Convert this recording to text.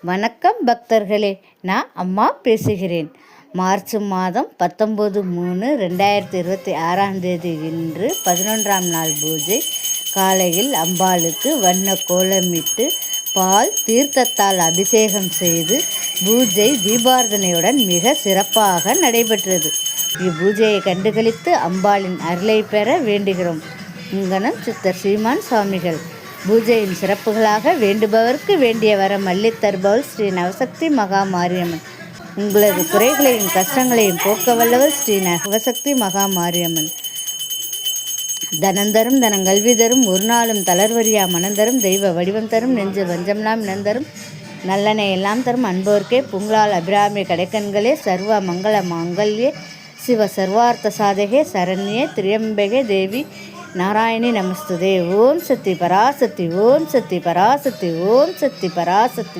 வணக்கம் பக்தர்களே, நான் அம்மா பேசுகிறேன். மார்ச் மாதம் 19/3/2026 இன்று 11ஆம் நாள் பூஜை. காலையில் அம்பாளுக்கு வண்ண கோலமிட்டு பால் தீர்த்தத்தால் அபிஷேகம் செய்து பூஜை தீபார்த்தனையுடன் மிக சிறப்பாக நடைபெற்றது. இப்பூஜையை கண்டுகளித்து அம்பாளின் அருளை பெற வேண்டுகிறோம். இங்கனம் சித்தர் சீமான் சுவாமிகள். பூஜையின் சிறப்புகளாக வேண்டுபவருக்கு வேண்டிய வரம் அள்ளித் தருபவள் ஸ்ரீ நவசக்தி மகா மாரியம்மன். உங்களது குறைகளையும் கஷ்டங்களையும் போக்க வல்லவள் ஸ்ரீ நவசக்தி மகா மாரியம்மன். தனந்தரும் தனங்கல்வி தரும், ஒரு நாளும் தளர்வரியா மனந்தரும், தெய்வ வடிவம் தரும், நெஞ்சு வஞ்சம்லாம் இனந்தரும், நல்லனை எல்லாம் தரும், அன்போர்க்கே புங்களால் அபிராமி கடைக்கண்களே, சர்வ மங்கள மாங்கல்யே, சிவ சர்வார்த்த சாதகே, சரண்யே திரியம்பகே தேவி நாராயணி நமஸ்துதே. ஓம் சக்தி பராசக்தி, ஓம் சக்தி பராசக்தி, ஓம் சக்தி பராசக்தி.